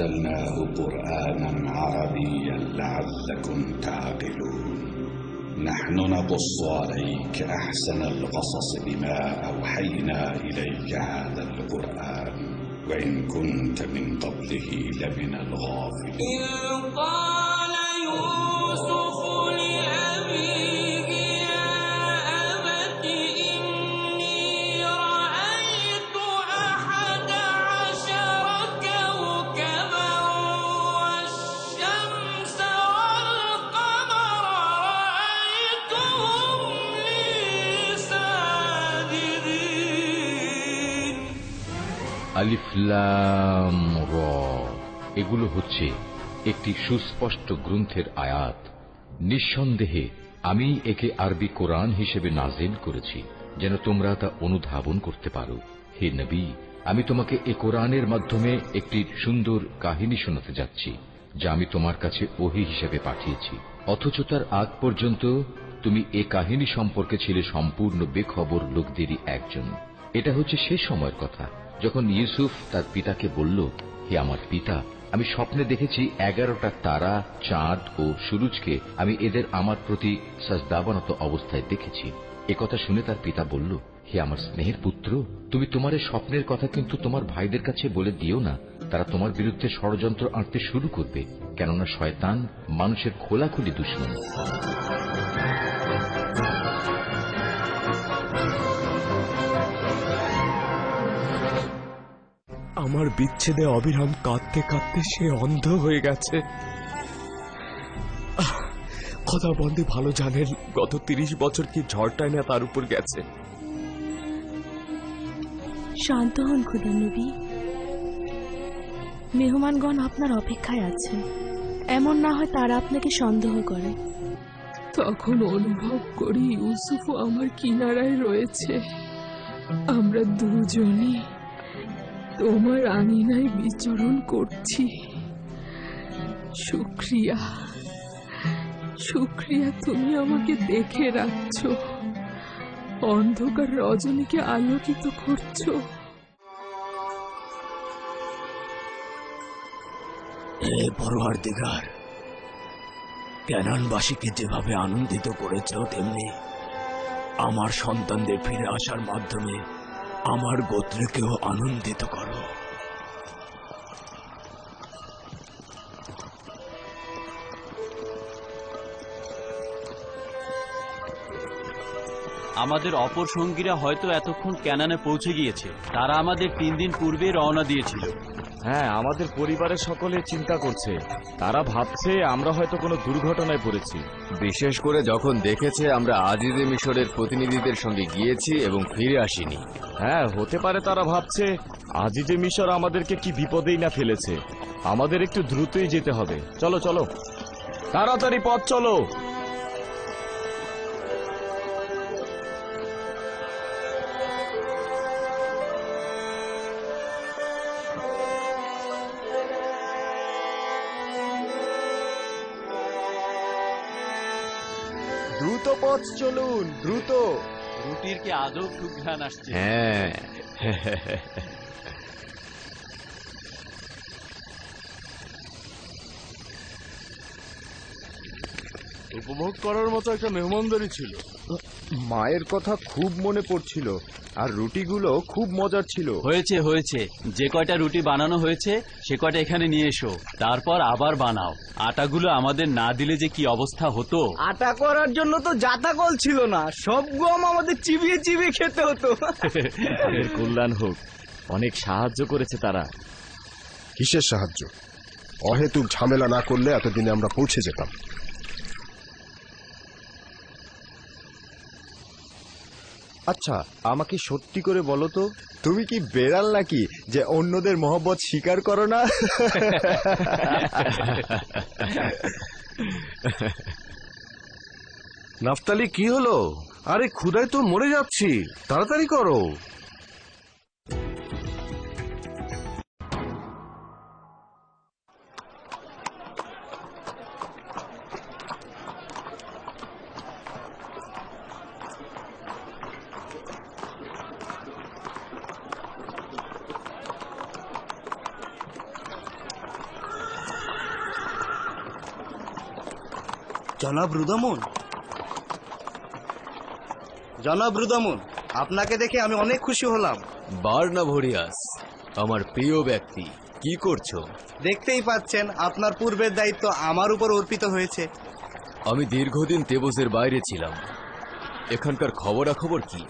أنزلناه قرآنا عربيا لعلكم تعقلون نحن نقص عليك أحسن القصص بما أوحينا إليك هذا القرآن وإن كنت من قبله لمن الغافلين إذ قال يوسف لأبيه يا أبت إني رأيت 11 كوكبا والشمس والقمر رأيتهم لي ساجدين আলিফ লাম র, এগুলো হচ্ছে একটি সুস্পষ্ট গ্রন্থের আয়াত। নিঃসন্দেহে আমি একে আরবি কোরআন হিসেবে নাজিল করেছি যেন তোমরা তা অনুধাবন করতে পারো। হে নবী, আমি তোমাকে এ কোরআনের মাধ্যমে একটি সুন্দর কাহিনী শোনাতে যাচ্ছি যা আমি তোমার কাছে ওহী হিসেবে পাঠিয়েছি, অথচ তার আগ পর্যন্ত তুমি এ কাহিনী সম্পর্কে ছিলে সম্পূর্ণ বেখবর লোকদেরই একজন। এটা হচ্ছে সে সময়ের কথা যখন ইউসুফ তার পিতাকে বলল, হে আমার পিতা, আমি স্বপ্নে দেখেছি 11টা তারা, চাঁদ ও সূরজকে আমি এদের আমার প্রতি সাজদাবানত অবস্থায় দেখেছি। একথা শুনে তার পিতা বলল, হে আমার স্নেহের পুত্র, তুমি তোমার এই স্বপ্নের কথা কিন্তু তোমার ভাইদের কাছে বলে দিও না, তারা তোমার বিরুদ্ধে ষড়যন্ত্র আঁটতে শুরু করবে, কেননা শয়তান মানুষের খোলাখুলি দুশমন। আমার বিচ্ছেদে অবিরাম কাঁদতে কাঁদতে সে অন্ধ হয়ে গেছে। খোদা বন্দে ভালো জানেন গত 30 বছর কি ঝড়টাই না তার উপর গেছে। শান্ত হন খোদা নবী, মেহমানগণ আপনার অপেক্ষায় আছেন, এমন না হয় তারা আপনাকে সন্দেহ করে। তখন অনুভব করি ইউসুফও আমার কিনারায় রয়েছে, আমরা দুজনই তোমার আঙিনায় বিচরণ করছি। শুকরিয়া, শুকরিয়া তুমি আমাকে দেখে রাখছ, অন্ধকার রজনীকে আলোকিত করছো। হে পরওয়ারদিগার, ক্যানানবাসীকে যেভাবে আনন্দিত করেছ তেমনি আমার সন্তানদের ফিরে আসার মাধ্যমে আমার গোত্রকেও আনন্দিত করো। আমাদের অপর সঙ্গীরা হয়তো এতক্ষণ ক্যানানে পৌঁছে গিয়েছে, তারা আমাদের 3 দিন পূর্বে রওনা দিয়েছিল। হ্যাঁ, আমাদের পরিবারের সকলে চিন্তা করছে, তারা ভাবছে আমরা হয়তো কোনো দুর্ঘটনায় পড়েছি, বিশেষ করে যখন দেখেছে আমরা আজিজে মিশরের প্রতিনিধিদের সঙ্গে গিয়েছি এবং ফিরে আসিনি। হ্যাঁ, হতে পারে তারা ভাবছে আজিজে মিশর আমাদেরকে কি বিপদেই না ফেলেছে, আমাদের একটু দ্রুতই যেতে হবে। চলো চলো, তাড়াতাড়ি পথ চলো। দ্রুত পথ চলুন, দ্রুত। রুটির কি আদৌ সুঘ্রাণ আসছে? হ্যাঁ, উপভোগ করার মতো একটা মেহমানদারি ছিল। মায়ের কথা খুব মনে পড়ছিল, আর রুটিগুলো খুব মজার ছিল। হয়েছে হয়েছে, যে কয়টা রুটি বানানো হয়েছে সে কয়টা এখানে নিয়ে এসো, তারপর আবার বানাও। আটাগুলো আমাদের না দিলে যে কি অবস্থা হতো। আটা করার জন্য তো জাতাকল ছিল না, সব গম আমাদের চিবিয়ে চিবিয়ে খেতে হতো। তাদের কল্যাণ হোক, অনেক সাহায্য করেছে তারা। কিসের সাহায্য? অহেতুক ঝামেলা না করলে এতদিনে আমরা পৌঁছে যেতাম। আচ্ছা, আমাকে সত্যি করে বলো তো, তুমি কি বেড়াল নাকি যে অন্যদের মহব্বত স্বীকার করো না? নাফতালি, কি হলো? আরে ক্ষুধায় তো মরে যাচ্ছি, তাড়াতাড়ি করো। জনাব রুদামন, জনাব রুদামন, আপনাকে দেখে আমি অনেক খুশি হলাম। বার্নাভোরিয়াস, আমার প্রিয় ব্যক্তি, কি করছো? দেখতেই পাচ্ছেন আপনার পূর্বের দায়িত্ব আমার উপর অর্পিত হয়েছে। আমি দীর্ঘদিন তেবসের বাইরে ছিলাম। এখানকার খবরাখবর কি?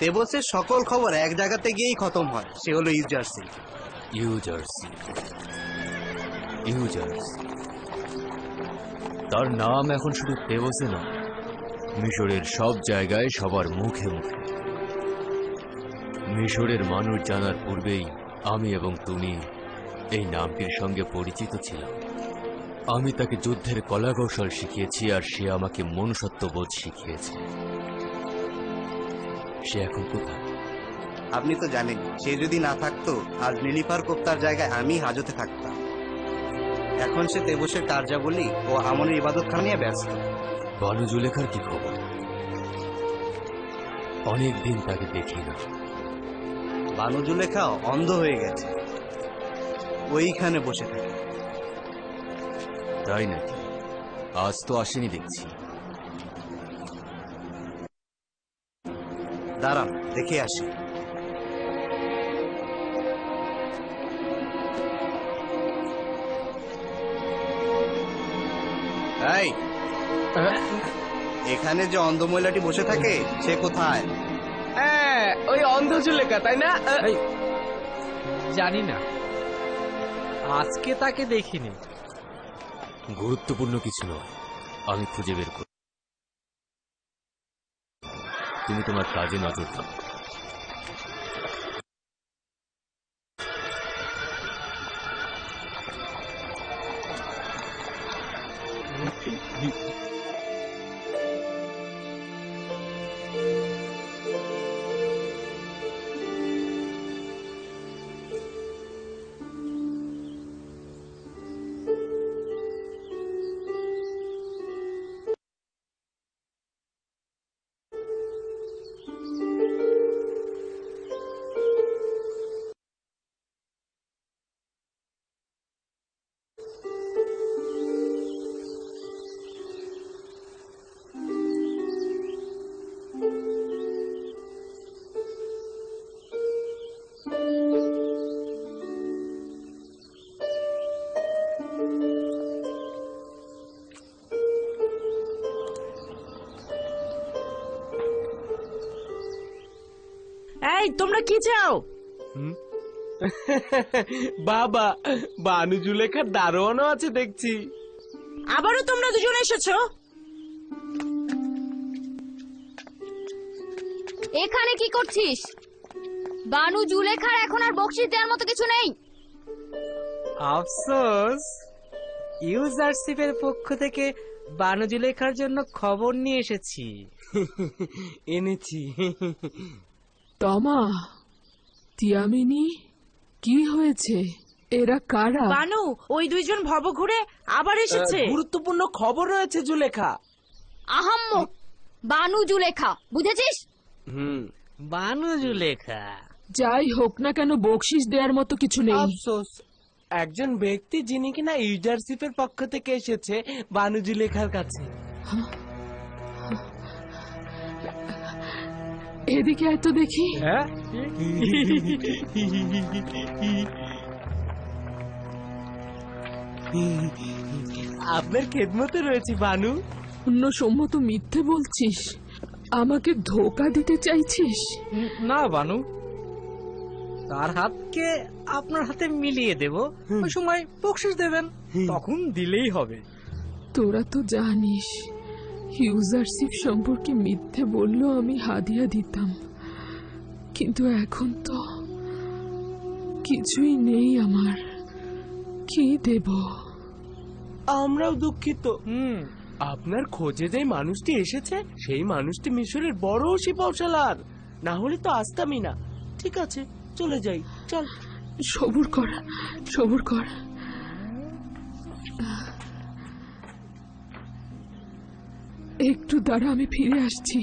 তেবসের সকল খবর এক জায়গাতে গিয়েই খতম হয়, সে হলো ইউজার্সি। ইউজার্সি, ইউজার্সি। তার নাম এখন শুধু তেবসে নয়, মিশরের সব জায়গায় সবার মুখে মুখে। মিশরের মানুষ জানার পূর্বেই আমি এবং তুমি এই নামটির সঙ্গে পরিচিত ছিলাম। আমি তাকে যুদ্ধের কলাকৌশল শিখিয়েছি, আর সে আমাকে মনুষ্যত্ববোধ শিখিয়েছে। সে এখন কোথায়? আপনি তো জানেন, সে যদি না থাকতো আজ নীলিফার কোপ্তার জায়গায় আমি হাজতে থাকতাম। এখন সে তেবসের কার্যাবলী ও আমনের ইবাদতখানা নিয়ে ব্যস্ত। বানু জুলেখার কি খবর? অনেকদিন তাকে দেখি না। বানু জুলেখা অন্ধ হয়ে গেছে, ওইখানে বসে থাকে। তাই নাকি? আজ তো আসেনি দেখছি। দাঁড়ান, দেখে আসি। এই, এখানে যে অন্ধ মহিলাটি বসে থাকে সে কোথায়? ওই অন্ধ জুলেখা, তাই না? জানি না, আজকে তাকে দেখিনি। গুরুত্বপূর্ণ কিছু নয়, আমি খুঁজে বের করি। তুমি তোমার কাজে নজর দাও। এই, তোমরা কি চাও? বাবা, বানু জুলেখার দারোয়ানও আছে দেখছি। আবারও তোমরা দুজন এসেছো? এখানে কি করছিস? বানু জুলেখার এখন আর বকশিশ দেওয়ার মতো কিছু নেই। আফসোস, ইউজারশিপের পক্ষ থেকে বানু জুলেখার জন্য খবর নিয়ে এসেছি। এনেছি। তমা, তিয়ামিনি, কি হয়েছে? এরা কারা? বানু, ওই দুইজন ভব ঘুরে আবার এসেছে। গুরুত্বপূর্ণ খবর রয়েছে জুলেখা। আহাম্মক, বানু জুলেখা, বুঝেছিস? বানু জুলেখা। যাই হোক না কেন, বকশিশ দেওয়ার মতো কিছু নেই। আফসোস, একজন ব্যক্তি যিনি কিনা ইউজারশিপের পক্ষ থেকে এসেছে বানু জুলেখার কাছে। এদিকে এত দেখি। আপনার খেদমতে রয়েছে বানু। সম্মত মিথ্যে বলছিস? আমাকে ধোকা দিতে চাইছিস? না বানু, তার হাতকে আপনার হাতে মিলিয়ে দেব, ওই সময় বকশিশ দেবেন, তখন দিলেই হবে। তোরা তো জানিস, ইউজারশিপ সম্পর্কে মিথ্যে বললেও আমি হাদিয়া দিতাম, কিন্তু এখন তো কিছুই নেই আমার। কি দেব? আমরাও দুঃখিত। আপনার খোঁজে যে মানুষটি এসেছে সেই মানুষটি মিশরের বড় শিল্পশালার, না হলে তো আসতামই না। ঠিক আছে, চলে যাই, চল। সবুর কর, সবুর কর। একটু দাঁড়া, আমি ফিরে আসছি।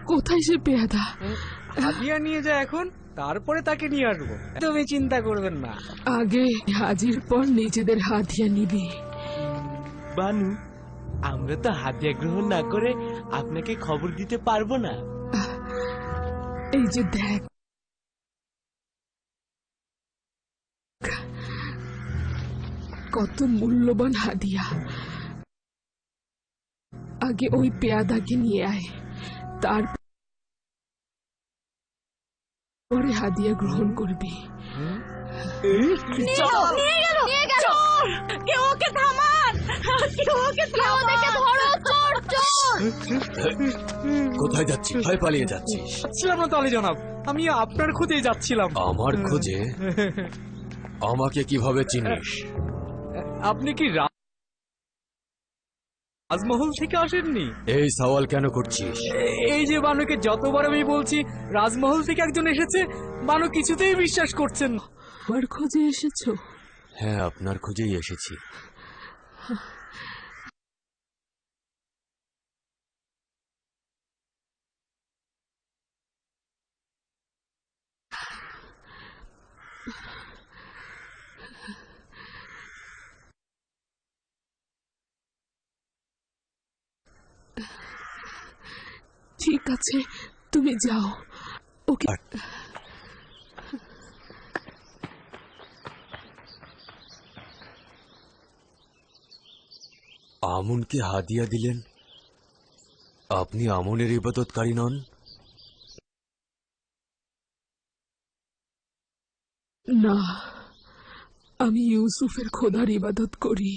কোথায় সে পেয়াদা? হাদিয়া নিয়ে যা এখন, তারপরে তাকে নিয়ে আসবো, তুমি চিন্তা করবেন না। আগে হাজির পর নিজেদের হাদিয়া নিবি। বানু, আমরা তো হাদিয়া গ্রহণ না করে আপনাকে খবর দিতে পারবো না। এই যে দেখ, কত মূল্যবান হাদিয়া। আগে ওই পেয়াদাকে নিয়ে আয়, তারপরে হাদিয়া গ্রহণ করবি। কোথায় যাচ্ছিস? ভয় পালিয়ে যাচ্ছিস? যাচ্ছিলাম না তাহলে জনাব, আমি আপনার খোঁজে যাচ্ছিলাম। আমার খোঁজে? আমাকে কিভাবে চিনিস? আপনি কি রাজমহল থেকে আসেননি? এই সওয়াল কেন করছিস? এই যে বানুকে যতবার আমি বলছি রাজমহল থেকে একজন এসেছে, বানু কিছুতেই বিশ্বাস করছেন না। আমার খোঁজে এসেছো? হ্যাঁ, আপনার খোঁজেই এসেছি। ঠিক আছে, তুমি যাও। ওকে। আমুনকে হাদিয়া দিলেন? আপনি আমুনের ইবাদতকারী নন? না, আমি ইউসুফের খোদার ইবাদত করি।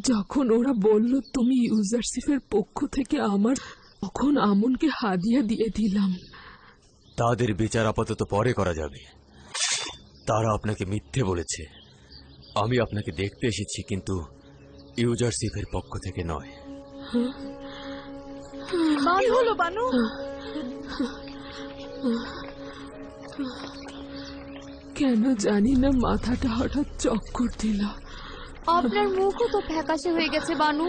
যখন ওরা বলল তুমি ইউজারসিফের পক্ষ থেকে আমার, তখন আমুনকে হাদিয়া দিয়ে দিলাম। তাদের বিচার আপাতত পরে করা যাবে। তারা আপনাকে মিথ্যে বলেছে। আমি আপনাকে দেখতে এসেছি, কিন্তু ইউজারসিফের পক্ষ থেকে নয়। কি হলো বানু? কেন জানি না মাথাটা হঠাৎ চক্কর দিল। আপনার মুখও তো ফ্যাকাশে হয়ে গেছে বানু।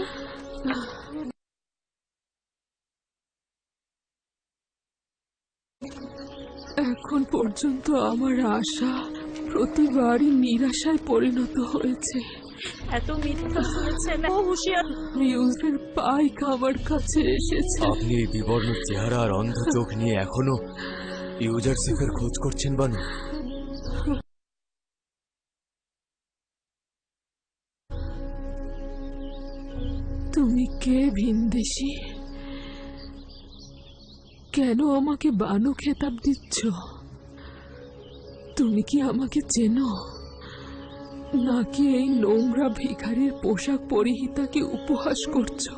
এখন পর্যন্ত আমার আশা প্রতিবারই নিরাশায় পরিণত হয়েছে। এত মিথ্যা শুনেছেন, হুঁশিয়ার। ইউসুফের পাইক আমার কাছে এসেছে। আপনি এই বিবর্ণ চেহারা আর অন্ধ চোখ নিয়ে এখনো ইউজারসিফের খোঁজ করছেন বানু? তুমি কে ভিনদেশী? কেন আমাকে বানু খেতাব দিচ্ছ? তুমি কি আমাকে চেনো, নাকি এই নোংরা ভিখারির পোশাক পরিহিতাকে উপহাস করছো?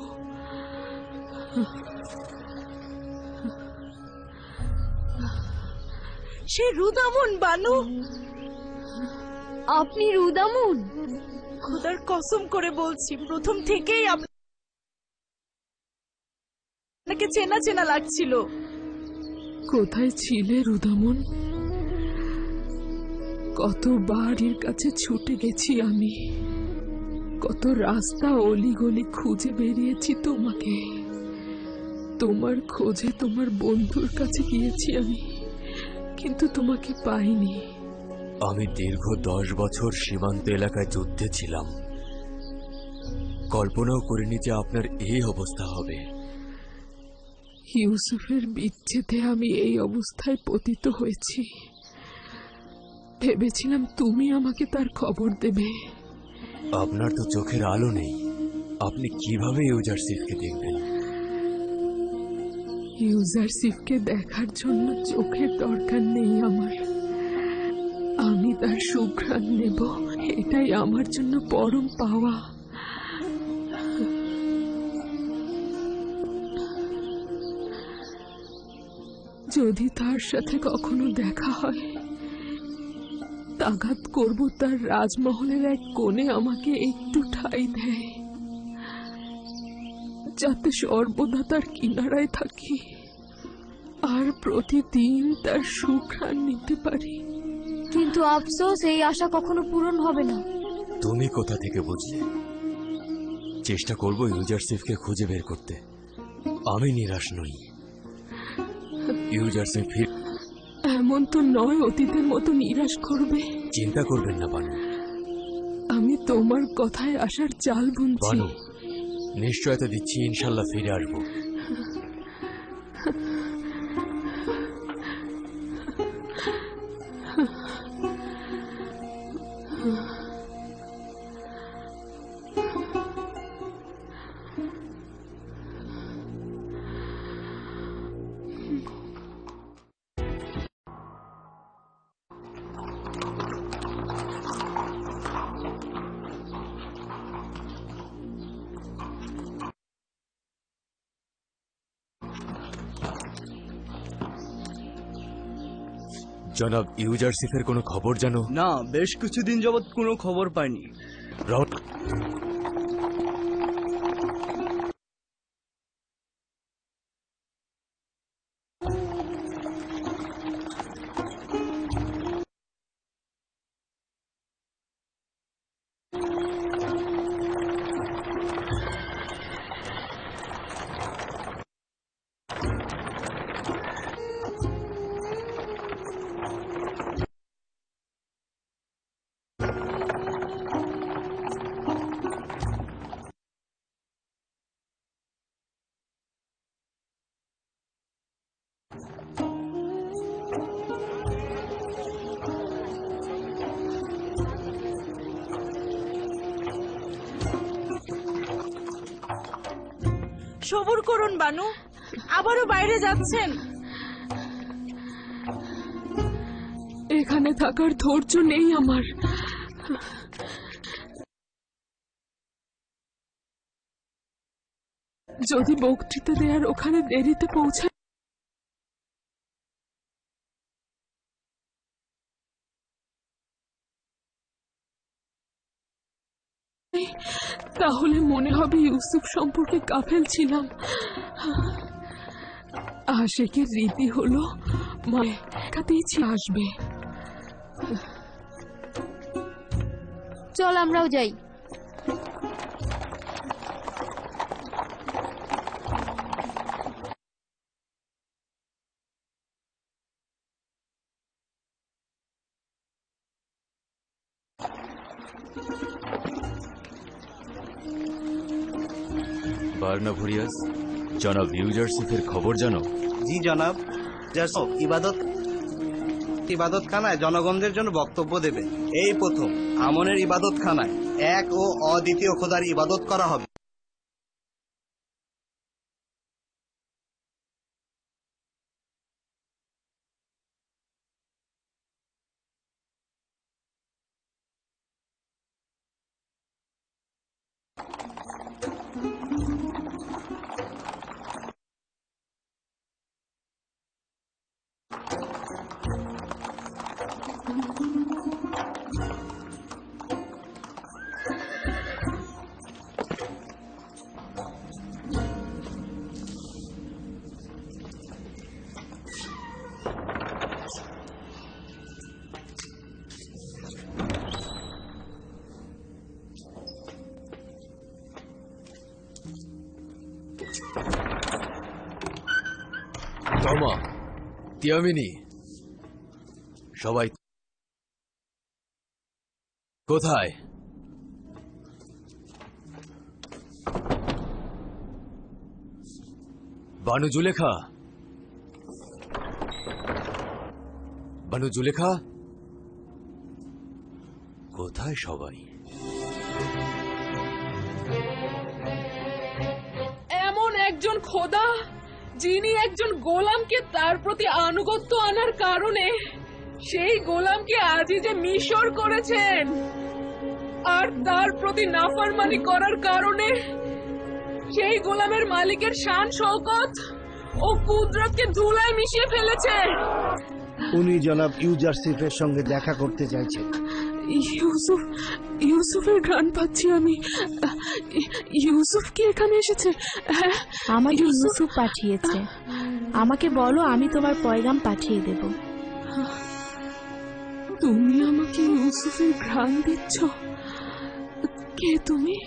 সে রুদামুন বানু। আপনি রুদামুন? খোদার কসম করে বলছি, প্রথম থেকেই আপনাকে চেনা চেনা লাগছিল। কোথায় ছিলে রুদামুন? কত বাড়ির কাছে ছুটে গেছি আমি, কত রাস্তা অলিগলি খুঁজে বেরিয়েছি তোমাকে। তোমার খোঁজে তোমার বন্ধুর কাছে গিয়েছি আমি, কিন্তু তোমাকে পাইনি। আমি দীর্ঘ 10 বছর সীমান্ত এলাকায় যুদ্ধে ছিলাম। কল্পনাও করিনি যে আপনার এই অবস্থা হবে। ইউসুফের বিচ্ছেদে আমি এই অবস্থায় পতিত হয়েছি। ভেবেছিলাম তুমি আমাকে তার খবর দেবে। আপনার তো চোখের আলো নেই, আপনি কিভাবে ইউজারশিপকে দেখবেন? ইউজারশিপকে দেখার জন্য চোখের দরকার নেই আমার। আমি তার সুঘ্রাণ নেব, এটাই আমার জন্য পরম পাওয়া। যদি তার সাথে কখনো দেখা হয়, তাগাদ করব তার রাজমহলের এক কোণে আমাকে একটু ঠাঁই দেয়, যাতে সর্বদা তার কিনারায় থাকি আর প্রতিদিন তার সুঘ্রাণ নিতে পারি। কিন্তু আফসোস, এই আশা কখনো পূরণ হবে না। তুমি কোথা থেকে বুঝলে? চেষ্টা করব ইউজারশিপকে খুঁজে বের করতে। আমি নিরাশ নই। ইউজারশিপ এমন তো নয় অতীতের মতো নিরাশ করবে। চিন্তা করবেন না বানু। আমি তোমার কথায় আসার চাল বুনছি। বানু, নিশ্চয়তা দিচ্ছি ইনশাল্লাহ ফিরে আসবো। জনাব, ইউজারশিপের কোনো খবর জানো? না, বেশ কিছুদিন যাবৎ কোনো খবর পাইনি। সবুর করুন বানু, আবারও বাইরে যাচ্ছেন। এখানে থাকার ধৈর্য নেই আমার। যদি বক্তৃতা দেওয়ার ওখানে দেরিতে পৌঁছায়, তাহলে মনে হবে ইউসুফ সম্পর্কে গাফেল ছিলাম। আশেকের রীতি হলো মায়ের আসবে। চল আমরাও যাই। বার্না ভুরিয়াস, জনাব ইউজারশিপের খবর জানো? জি জনাব, ইবাদতখানায় জনগণদের জন্য বক্তব্য দেবে। এই প্রথম আমনের ইবাদতখানায় এক ও অদ্বিতীয় খোদার ইবাদত করা হবে। তমা, তিয়ামিনি, সবাই কোথায়? বানু জুলেখা, বানু জুলেখা, কোথায় সবাই? একজন খোদা যিনি একজন গোলামকে তার প্রতি আনুগত্য আনার কারণে সেই গোলামকে আজিজে মিশর করেছেন, আর তার প্রতি নাফরমানি করার কারণে সেই গোলামের মালিকের শান শওকত ও কুদরতকে ধুলায় মিশিয়ে ফেলেছে। উনি জনাব ইউজারসিফের সঙ্গে দেখা করতে চাইছেন। ইউসুফের ঘ্রাণ পাচ্ছি আমি। ইউসুফ কি এখানে এসেছে? আমাকে ইউসুফ পাঠিয়েছে। আমাকে বলো, আমি তোমার পয়গাম পাঠিয়ে দেব। তুমি আমাকে ইউসুফের ঘ্রাণ দিচ্ছ? কে তুমি?